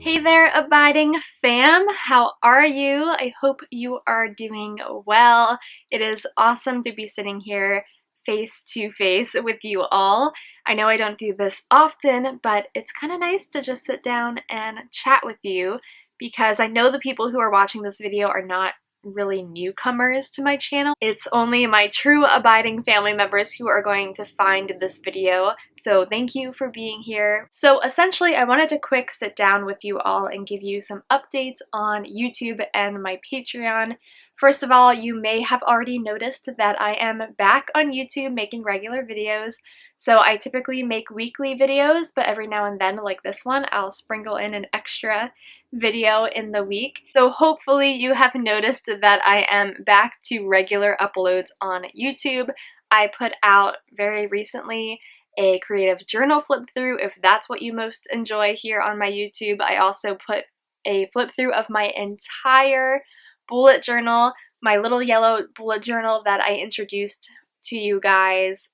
Hey there, abiding fam. How are you? I hope you are doing well. It is awesome to be sitting here face to face with you all. I know I don't do this often, but it's kind of nice to just sit down and chat with you because I know the people who are watching this video are not really newcomers to my channel. It's only my true abiding family members who are going to find this video, so thank you for being here. So essentially, I wanted to quick sit down with you all and give you some updates on YouTube and my Patreon. First of all, you may have already noticed that I am back on YouTube making regular videos. So I typically make weekly videos, but every now and then, like this one, I'll sprinkle in an extra video in the week. So hopefully you have noticed that I am back to regular uploads on YouTube. I put out very recently a creative journal flip through if that's what you most enjoy here on my YouTube. I also put a flip through of my entire bullet journal, my little yellow bullet journal that I introduced to you guys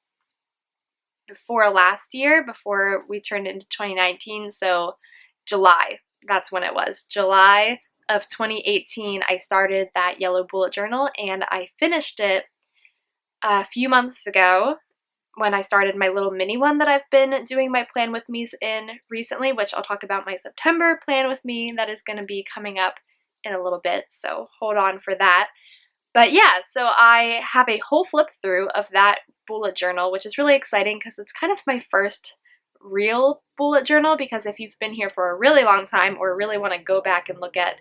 before last year, before we turned into 2019, so July. That's when it was. July of 2018, I started that yellow bullet journal, and I finished it a few months ago when I started my little mini one that I've been doing my plan with me's in recently, which I'll talk about my September plan with me that is going to be coming up in a little bit, so hold on for that. But yeah, so I have a whole flip through of that bullet journal, which is really exciting because it's kind of my first real bullet journal, because if you've been here for a really long time or really want to go back and look at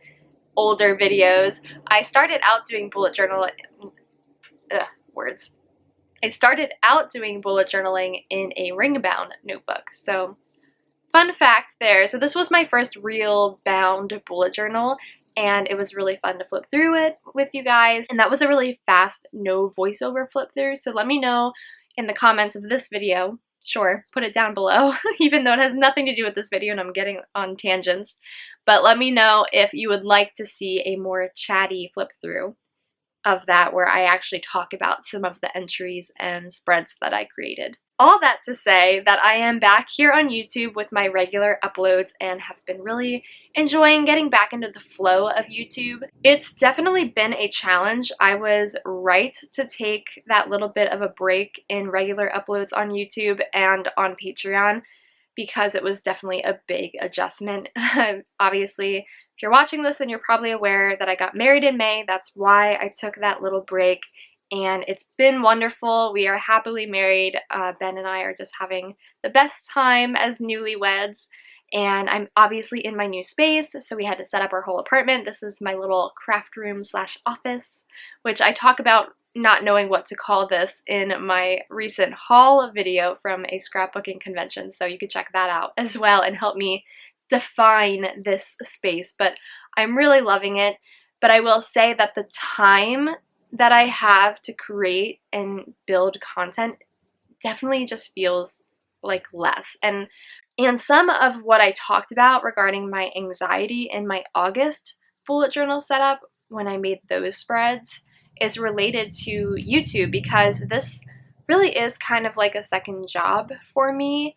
older videos, I started out doing bullet journal I started out doing bullet journaling in a ring bound notebook. So fun fact there. So this was my first real bound bullet journal, and it was really fun to flip through it with you guys. And that was a really fast, no voiceover flip through. So let me know in the comments of this video. Sure, put it down below, even though it has nothing to do with this video and I'm getting on tangents. But let me know if you would like to see a more chatty flip through of that, where I actually talk about some of the entries and spreads that I created. All that to say that I am back here on YouTube with my regular uploads and have been really enjoying getting back into the flow of YouTube. It's definitely been a challenge. I was right to take that little bit of a break in regular uploads on YouTube and on Patreon because it was definitely a big adjustment. Obviously, if you're watching this, then you're probably aware that I got married in May. That's why I took that little break, and it's been wonderful. We are happily married. Ben and I are just having the best time as newlyweds, and I'm obviously in my new space, so we had to set up our whole apartment. This is my little craft room slash office, which I talk about not knowing what to call this in my recent haul video from a scrapbooking convention, so you could check that out as well and help me define this space. But I'm really loving it. But I will say that the time that I have to create and build content definitely just feels like less. And some of what I talked about regarding my anxiety in my August bullet journal setup when I made those spreads is related to YouTube, because this really is kind of like a second job for me.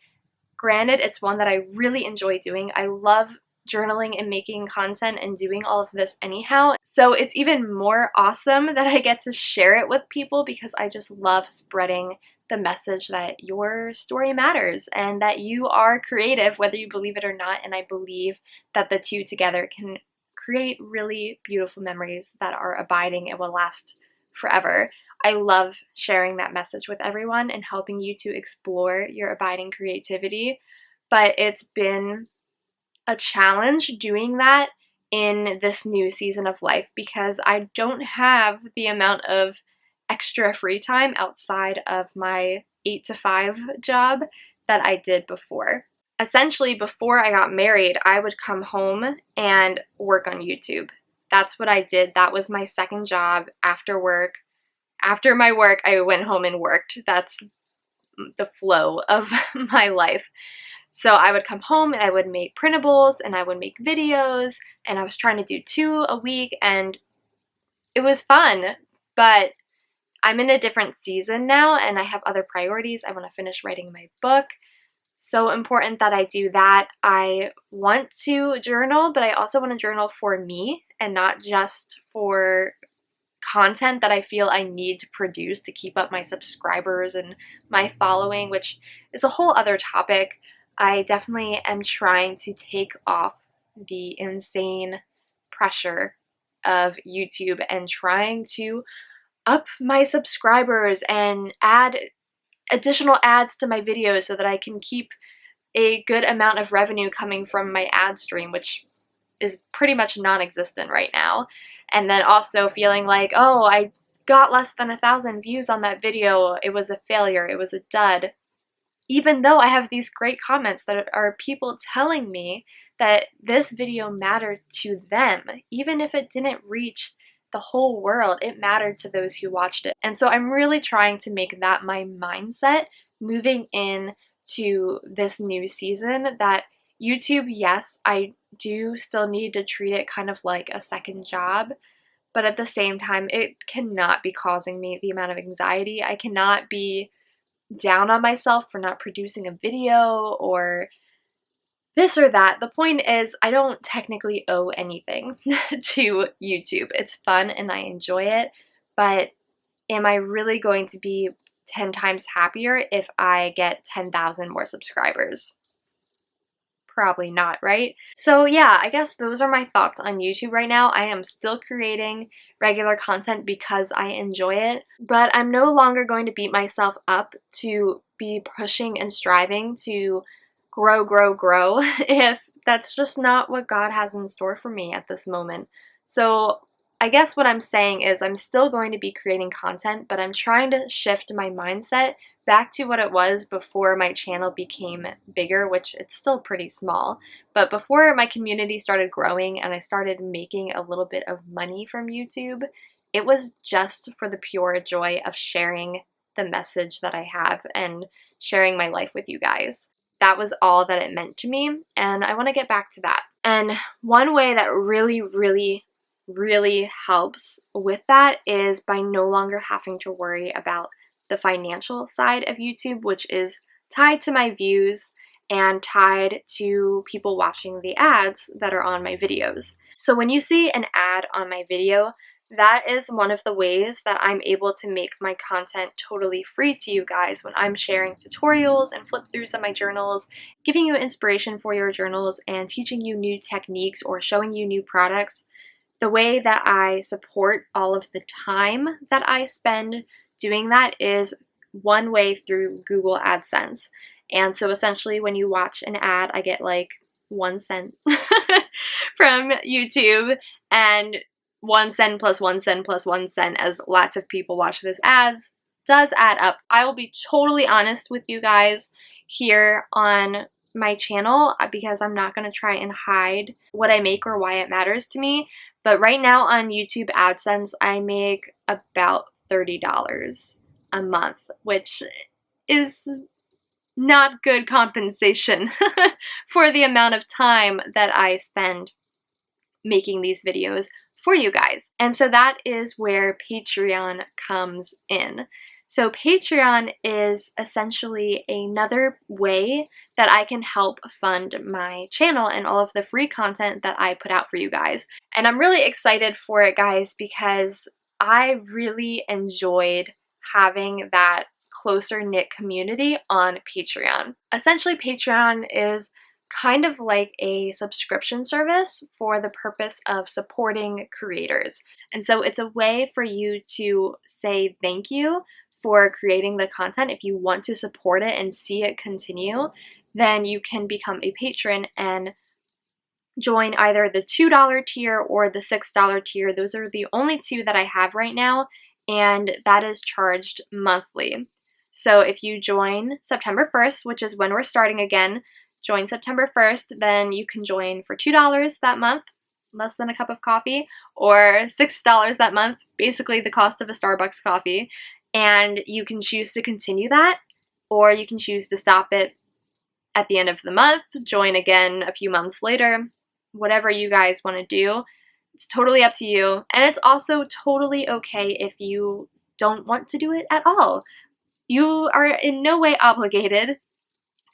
Granted, it's one that I really enjoy doing. I love journaling and making content and doing all of this anyhow. So it's even more awesome that I get to share it with people, because I just love spreading the message that your story matters and that you are creative, whether you believe it or not. And I believe that the two together can create really beautiful memories that are abiding and will last forever. I love sharing that message with everyone and helping you to explore your abiding creativity, but it's been a challenge doing that in this new season of life because I don't have the amount of extra free time outside of my 8 to 5 job that I did before. Essentially, before I got married, I would come home and work on YouTube. That's what I did. That was my second job after work. After my work, I went home and worked. That's the flow of my life. So I would come home and I would make printables and I would make videos, and I was trying to do 2 a week, and it was fun, but I'm in a different season now and I have other priorities. I want to finish writing my book. so important that I do that. I want to journal, but I also want to journal for me and not just for content that I feel I need to produce to keep up my subscribers and my following, which is a whole other topic. I definitely am trying to take off the insane pressure of YouTube and trying to up my subscribers and add additional ads to my videos so that I can keep a good amount of revenue coming from my ad stream, which is pretty much non-existent right now. And then also feeling like, oh, I got less than 1,000 views on that video. It was a failure. It was a dud. Even though I have these great comments that are people telling me that this video mattered to them, even if it didn't reach the whole world, it mattered to those who watched it. And so I'm really trying to make that my mindset moving in to this new season, that YouTube, yes, I do still need to treat it kind of like a second job, but at the same time, it cannot be causing me the amount of anxiety. I cannot be down on myself for not producing a video or this or that. The point is, I don't technically owe anything to YouTube. It's fun and I enjoy it, but am I really going to be 10 times happier if I get 10,000 more subscribers? Probably not, right? So yeah, I guess those are my thoughts on YouTube right now. I am still creating regular content because I enjoy it, but I'm no longer going to beat myself up to be pushing and striving to grow if that's just not what God has in store for me at this moment. So I guess what I'm saying is I'm still going to be creating content, but I'm trying to shift my mindset back to what it was before my channel became bigger, which it's still pretty small. But before my community started growing and I started making a little bit of money from YouTube, it was just for the pure joy of sharing the message that I have and sharing my life with you guys. That was all that it meant to me, and I want to get back to that. And one way that really helps with that is by no longer having to worry about the financial side of YouTube, which is tied to my views and tied to people watching the ads that are on my videos. So when you see an ad on my video, that is one of the ways that I'm able to make my content totally free to you guys when I'm sharing tutorials and flip-throughs of my journals, giving you inspiration for your journals, and teaching you new techniques or showing you new products. The way that I support all of the time that I spend doing that is one way through Google AdSense. And so essentially when you watch an ad, I get like 1 cent from YouTube, and 1 cent plus 1 cent plus 1 cent as lots of people watch this ads does add up. I will be totally honest with you guys here on my channel because I'm not going to try and hide what I make or why it matters to me. But right now on YouTube AdSense, I make about $30 a month, which is not good compensation for the amount of time that I spend making these videos for you guys. And so that is where Patreon comes in. So Patreon is essentially another way that I can help fund my channel and all of the free content that I put out for you guys. And I'm really excited for it, guys, because I really enjoyed having that closer knit community on Patreon. Essentially, Patreon is kind of like a subscription service for the purpose of supporting creators. And so it's a way for you to say thank you for creating the content. If you want to support it and see it continue, then you can become a patron and join either the $2 tier or the $6 tier. Those are the only two that I have right now, and that is charged monthly. So if you join September 1st, which is when we're starting again, join September 1st, then you can join for $2 that month, less than a cup of coffee, or $6 that month, basically the cost of a Starbucks coffee. And you can choose to continue that, or you can choose to stop it at the end of the month, join again a few months later, whatever you guys want to do. It's totally up to you. And it's also totally okay if you don't want to do it at all. You are in no way obligated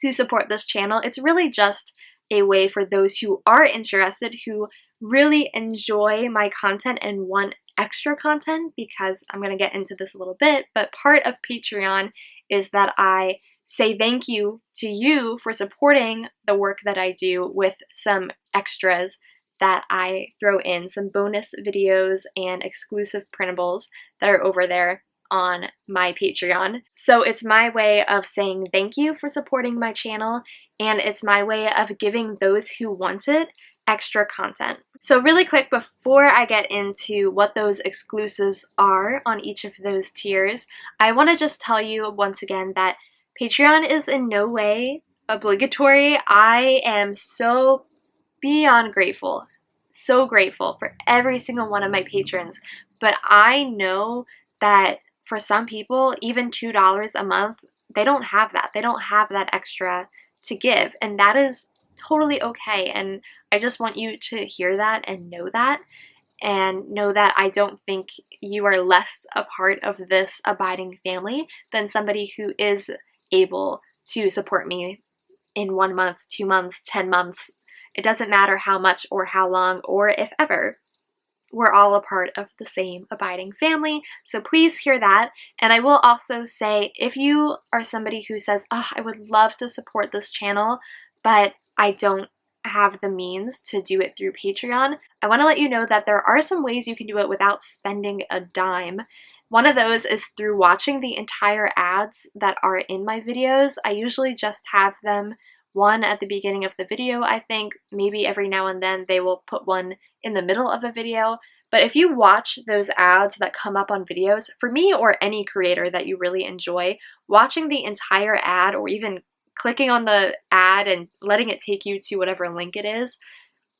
to support this channel. It's really just a way for those who are interested, who really enjoy my content and want extra content, because I'm going to get into this a little bit, but part of Patreon is that I say thank you to you for supporting the work that I do with some extras that I throw in, some bonus videos and exclusive printables that are over there on my Patreon. So it's my way of saying thank you for supporting my channel, and it's my way of giving those who want it extra content. So really quick, before I get into what those exclusives are on each of those tiers, I want to just tell you once again that Patreon is in no way obligatory. I am so beyond grateful, so grateful for every single one of my patrons, but I know that for some people, even $2 a month, they don't have that. They don't have that extra to give, and that is totally okay. And I just want you to hear that and know that I don't think you are less a part of this abiding family than somebody who is able to support me in 1 month, 2 months, 10 months. It doesn't matter how much or how long or if ever. We're all a part of the same abiding family. So please hear that. And I will also say, if you are somebody who says, oh, I would love to support this channel, but I don't have the means to do it through Patreon, I want to let you know that there are some ways you can do it without spending a dime. One of those is through watching the entire ads that are in my videos. I usually just have them one at the beginning of the video, I think. Maybe every now and then they will put one in the middle of a video. But if you watch those ads that come up on videos, for me or any creator that you really enjoy, watching the entire ad or even clicking on the ad and letting it take you to whatever link it is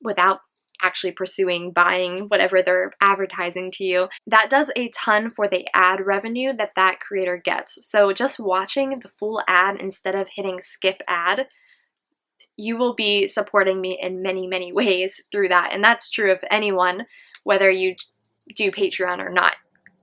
without actually pursuing buying whatever they're advertising to you, that does a ton for the ad revenue that that creator gets. So just watching the full ad instead of hitting skip ad, you will be supporting me in many, many ways through that. And that's true of anyone, whether you do Patreon or not.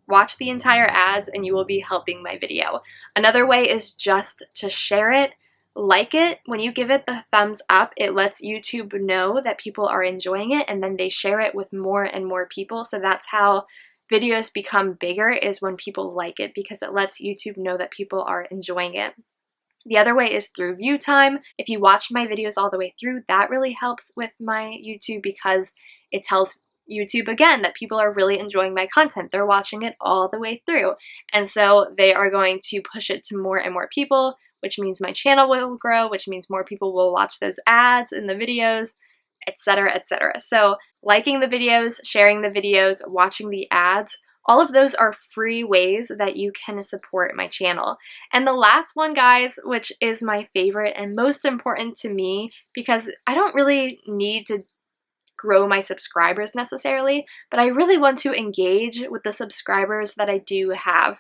Watch the entire ads and you will be helping my video. Another way is just to share it, like it. When you give it the thumbs up, it lets YouTube know that people are enjoying it, and then they share it with more and more people. So that's how videos become bigger, is when people like it, because it lets YouTube know that people are enjoying it. The other way is through view time. If you watch my videos all the way through, that really helps with my YouTube, because it tells YouTube again that people are really enjoying my content. They're watching it all the way through. And so they are going to push it to more and more people, which means my channel will grow, which means more people will watch those ads in the videos, etc., etc. So liking the videos, sharing the videos, watching the ads, all of those are free ways that you can support my channel. And the last one, guys, which is my favorite and most important to me, because I don't really need to grow my subscribers necessarily, but I really want to engage with the subscribers that I do have.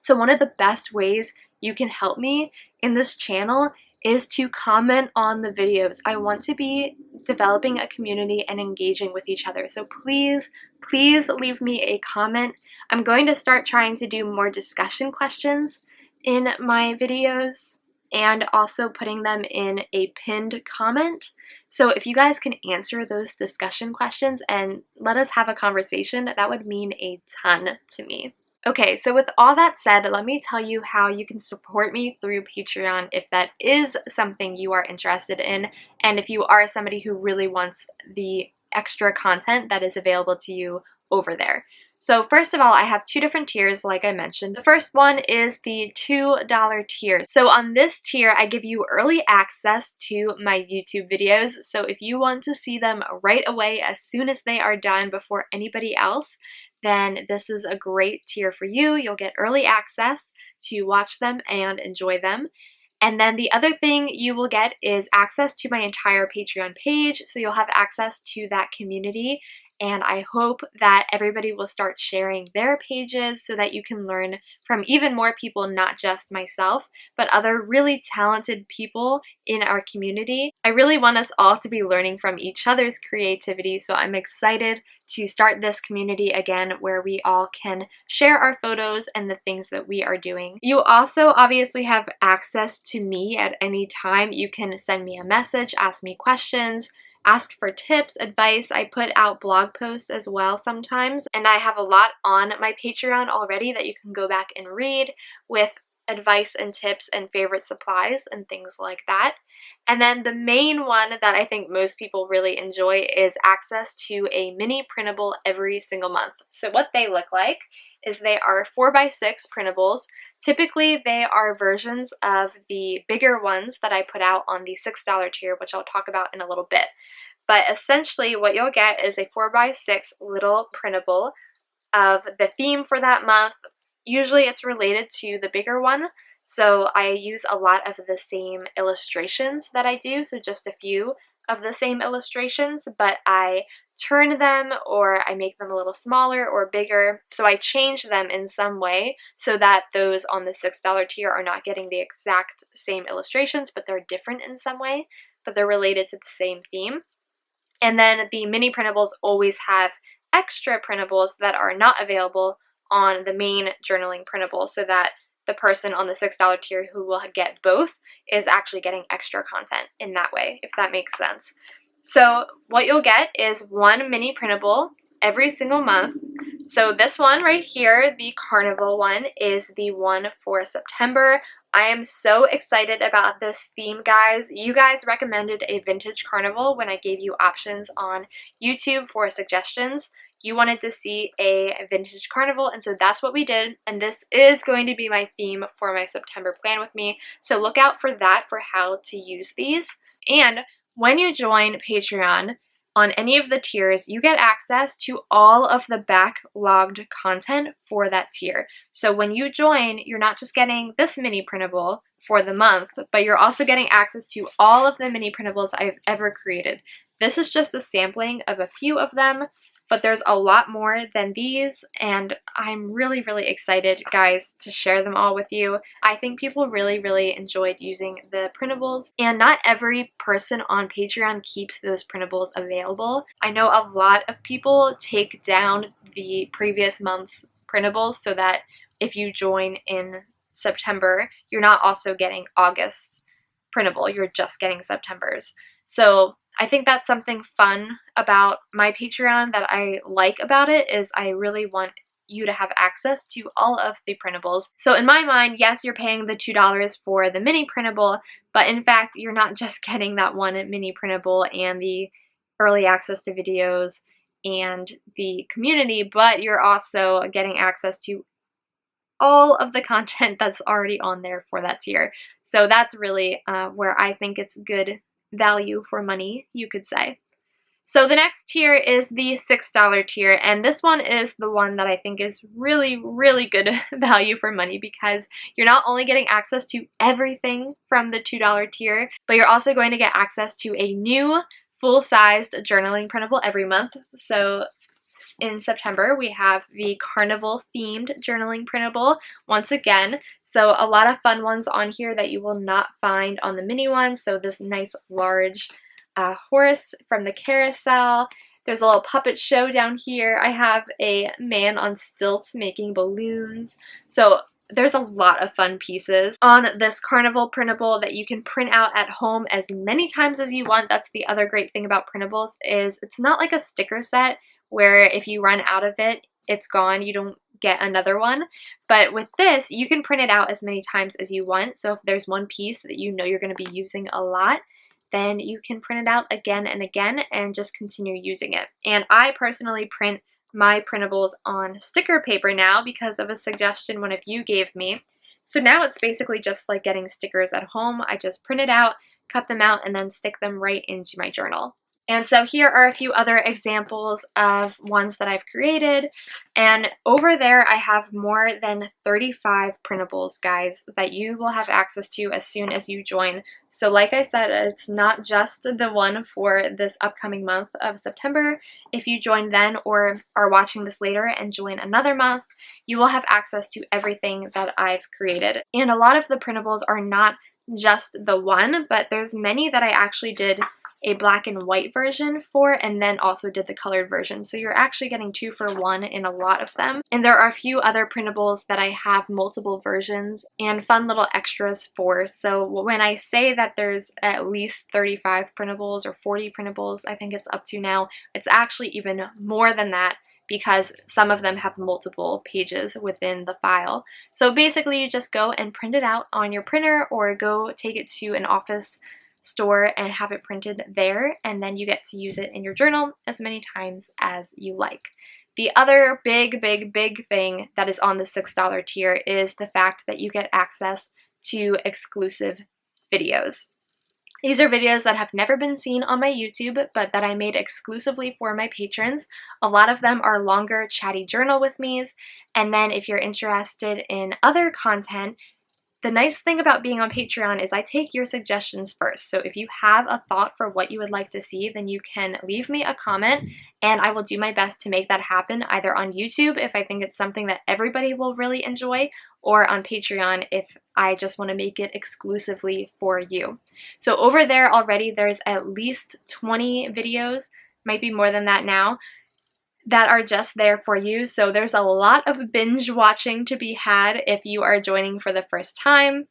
So one of the best ways you can help me in this channel is to comment on the videos. I want to be developing a community and engaging with each other. So please, please leave me a comment. I'm going to start trying to do more discussion questions in my videos, and also putting them in a pinned comment. So if you guys can answer those discussion questions and let us have a conversation, that would mean a ton to me. Okay, so with all that said, let me tell you how you can support me through Patreon if that is something you are interested in, and if you are somebody who really wants the extra content that is available to you over there. So first of all, I have two different tiers, like I mentioned. The first one is the $2 tier. So on this tier, I give you early access to my YouTube videos. So if you want to see them right away as soon as they are done before anybody else, then this is a great tier for you. You'll get early access to watch them and enjoy them. And then the other thing you will get is access to my entire Patreon page. So you'll have access to that community and I hope that everybody will start sharing their pages so that you can learn from even more people, not just myself, but other really talented people in our community. I really want us all to be learning from each other's creativity, so I'm excited to start this community again where we all can share our photos and the things that we are doing. You also obviously have access to me at any time. You can send me a message, ask me questions, ask for tips, advice. I put out blog posts as well sometimes, and I have a lot on my Patreon already that you can go back and read with advice and tips and favorite supplies and things like that. And then the main one that I think most people really enjoy is access to a mini printable every single month. So what they look like is they are 4x6 printables. Typically they are versions of the bigger ones that I put out on the $6 tier, which I'll talk about in a little bit. But essentially what you'll get is a 4x6 little printable of the theme for that month. Usually it's related to the bigger one, so I use a lot of the same illustrations that I do, so just a few of the same illustrations, but I turn them or I make them a little smaller or bigger, so I change them in some way so that those on the $6 tier are not getting the exact same illustrations, but they're different in some way, but they're related to the same theme. And then the mini printables always have extra printables that are not available on the main journaling printable, so that the person on the $6 tier who will get both is actually getting extra content in that way, if that makes sense. So what you'll get is one mini printable every single month. So this one right here, the carnival one, is the one for September. I am so excited about this theme, guys. You guys recommended a vintage carnival when I gave you options on YouTube for suggestions. You wanted to see a vintage carnival, and so that's what we did, and this is going to be my theme for my September plan with me, so look out for that for how to use these. And when you join Patreon on any of the tiers, you get access to all of the backlogged content for that tier. So when you join, you're not just getting this mini printable for the month, but you're also getting access to all of the mini printables I've ever created. This is just a sampling of a few of them, but there's a lot more than these, and I'm really, really excited, guys, to share them all with you. I think people really, really enjoyed using the printables, and not every person on Patreon keeps those printables available. I know a lot of people take down the previous month's printables so that if you join in September, you're not also getting August's printable, you're just getting September's. So I think that's something fun about my Patreon that I like about it, is I really want you to have access to all of the printables. So in my mind, yes, you're paying the $2 for the mini printable, but in fact, you're not just getting that one mini printable and the early access to videos and the community, but you're also getting access to all of the content that's already on there for that tier. So that's really where I think it's good value for money, you could say. So the next tier is the $6 tier, and this one is the one that I think is really, really good value for money, because you're not only getting access to everything from the $2 tier, but you're also going to get access to a new full-sized journaling printable every month. So in September, we have the carnival themed journaling printable once again. So a lot of fun ones on here that you will not find on the mini one. So this nice large horse from the carousel. There's a little puppet show down here. I have a man on stilts making balloons. So there's a lot of fun pieces on this carnival printable that you can print out at home as many times as you want. That's the other great thing about printables, is it's not like a sticker set where if you run out of it, it's gone. You don't get another one. But with this, you can print it out as many times as you want. So if there's one piece that you know you're going to be using a lot, then you can print it out again and again and just continue using it. And I personally print my printables on sticker paper now because of a suggestion one of you gave me. So now it's basically just like getting stickers at home. I just print it out, cut them out, and then stick them right into my journal. And so here are a few other examples of ones that I've created. And over there, I have more than 35 printables, guys, that you will have access to as soon as you join. So like I said, it's not just the one for this upcoming month of September. If you join then or are watching this later and join another month, you will have access to everything that I've created. And a lot of the printables are not just the one, but there's many that I actually did a black and white version for, and then also did the colored version. So you're actually getting 2 for 1 in a lot of them. And there are a few other printables that I have multiple versions and fun little extras for. So when I say that there's at least 35 printables or 40 printables, I think it's up to now, it's actually even more than that, because some of them have multiple pages within the file. So basically you just go and print it out on your printer or go take it to an office store and have it printed there, and then you get to use it in your journal as many times as you like. The other big thing that is on the $6 tier is the fact that you get access to exclusive videos. These are videos that have never been seen on my YouTube, but that I made exclusively for my patrons. A lot of them are longer chatty journal with me's, and then if you're interested in other content, the nice thing about being on Patreon is I take your suggestions first. So if you have a thought for what you would like to see, then you can leave me a comment and I will do my best to make that happen, either on YouTube if I think it's something that everybody will really enjoy, or on Patreon if I just want to make it exclusively for you. So over there already there's at least 20 videos, might be more than that now, that are just there for you. So there's a lot of binge watching to be had if you are joining for the first time.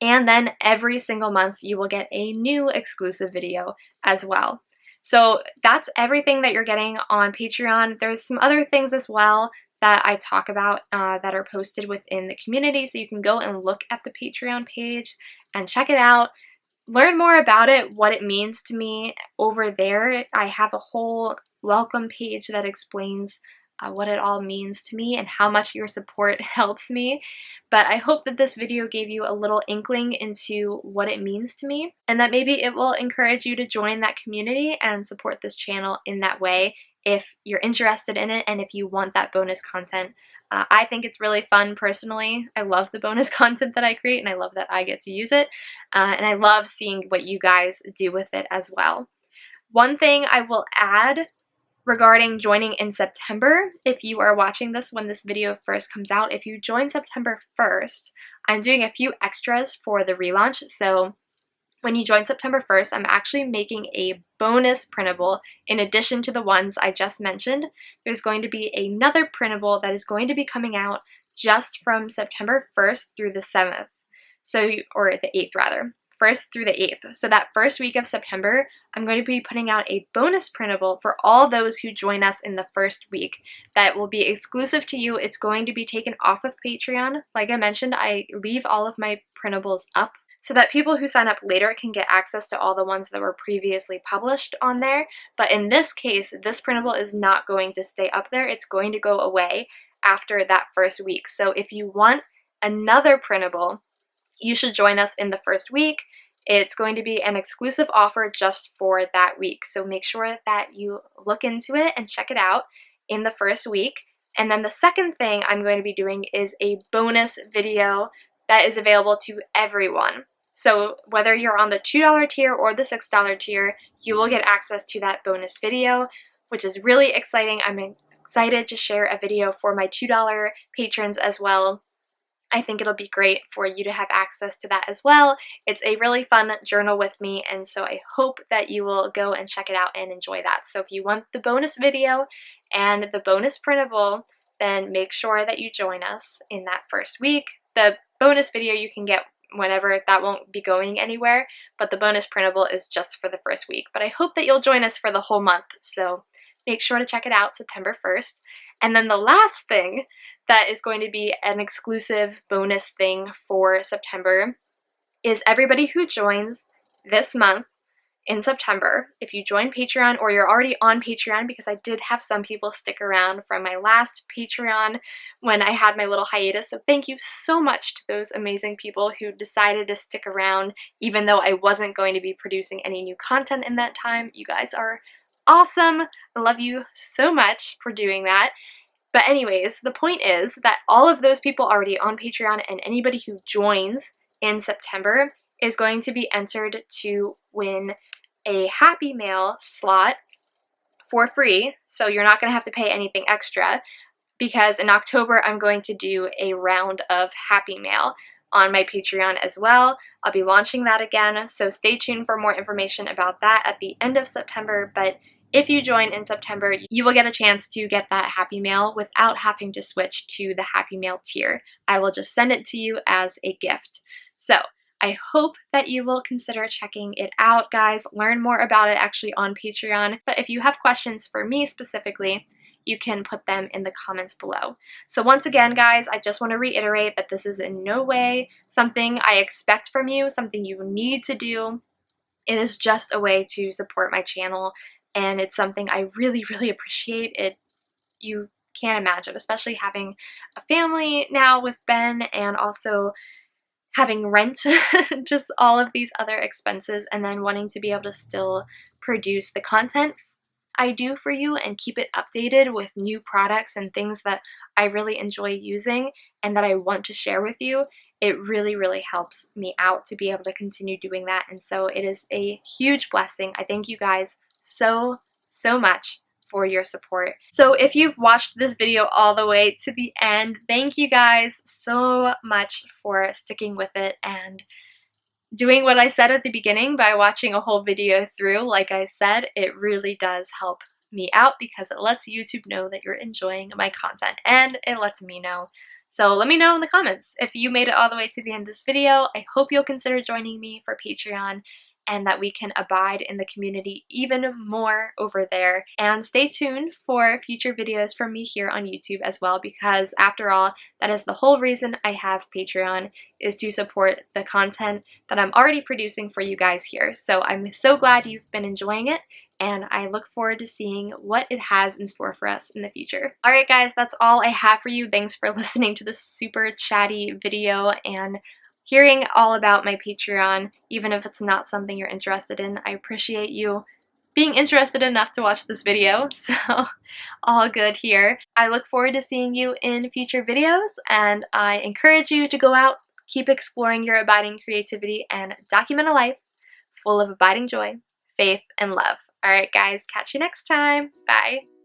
And then every single month you will get a new exclusive video as well. So that's everything that you're getting on Patreon. There's some other things as well that I talk about that are posted within the community. So you can go and look at the Patreon page and check it out. Learn more about it, what it means to me over there. I have a whole welcome page that explains what it all means to me and how much your support helps me. But I hope that this video gave you a little inkling into what it means to me, and that maybe it will encourage you to join that community and support this channel in that way if you're interested in it and if you want that bonus content. I think it's really fun personally. I love the bonus content that I create and I love that I get to use it. And I love seeing what you guys do with it as well. One thing I will add regarding joining in September, if you are watching this when this video first comes out, if you join September 1st, I'm doing a few extras for the relaunch. So when you join September 1st, I'm actually making a bonus printable in addition to the ones I just mentioned. There's going to be another printable that is going to be coming out just from September 1st through the 7th. So, or the 8th rather. 1st through the 8th. So that first week of September, I'm going to be putting out a bonus printable for all those who join us in the first week that will be exclusive to you. It's going to be taken off of Patreon. Like I mentioned, I leave all of my printables up so that people who sign up later can get access to all the ones that were previously published on there. But in this case, this printable is not going to stay up there. It's going to go away after that first week. So if you want another printable, you should join us in the first week. It's going to be an exclusive offer just for that week. So make sure that you look into it and check it out in the first week. And then the second thing I'm going to be doing is a bonus video that is available to everyone. So whether you're on the $2 tier or the $6 tier, you will get access to that bonus video, which is really exciting. I'm excited to share a video for my $2 patrons as well. I think it'll be great for you to have access to that as well. It's a really fun journal with me, and so I hope that you will go and check it out and enjoy that. So if you want the bonus video and the bonus printable, then make sure that you join us in that first week. The bonus video you can get whenever, that won't be going anywhere, but the bonus printable is just for the first week. But I hope that you'll join us for the whole month, so make sure to check it out September 1st. And then the last thing that is going to be an exclusive bonus thing for September is everybody who joins this month in September, if you join Patreon or you're already on Patreon, because I did have some people stick around from my last Patreon when I had my little hiatus. So thank you so much to those amazing people who decided to stick around even though I wasn't going to be producing any new content in that time. You guys are awesome. I love you so much for doing that. But anyways, the point is that all of those people already on Patreon and anybody who joins in September is going to be entered to win a Happy Mail slot for free. So you're not going to have to pay anything extra, because in October I'm going to do a round of Happy Mail on my Patreon as well. I'll be launching that again, so stay tuned for more information about that at the end of September. But if you join in September, you will get a chance to get that Happy Mail without having to switch to the Happy Mail tier. I will just send it to you as a gift. So I hope that you will consider checking it out, guys. Learn more about it actually on Patreon. But if you have questions for me specifically, you can put them in the comments below. So once again, guys, I just want to reiterate that this is in no way something I expect from you, something you need to do. It is just a way to support my channel, and it's something I really, really appreciate. You can't imagine, especially having a family now with Ben and also having rent, just all of these other expenses, and then wanting to be able to still produce the content I do for you and keep it updated with new products and things that I really enjoy using and that I want to share with you. It really, really helps me out to be able to continue doing that. And so it is a huge blessing. I thank you guys so, so much for your support. So if you've watched this video all the way to the end, thank you guys so much for sticking with it and doing what I said at the beginning by watching a whole video through. Like I said, it really does help me out because it lets YouTube know that you're enjoying my content, and it lets me know. So let me know in the comments if you made it all the way to the end of this video. I hope you'll consider joining me for Patreon and that we can abide in the community even more over there. And stay tuned for future videos from me here on YouTube as well, because after all, that is the whole reason I have Patreon, is to support the content that I'm already producing for you guys here. So I'm so glad you've been enjoying it, and I look forward to seeing what it has in store for us in the future. Alright guys, that's all I have for you. Thanks for listening to this super chatty video and hearing all about my Patreon, even if it's not something you're interested in. I appreciate you being interested enough to watch this video, so all good here. I look forward to seeing you in future videos, and I encourage you to go out, keep exploring your abiding creativity, and document a life full of abiding joy, faith, and love. Alright guys, catch you next time. Bye!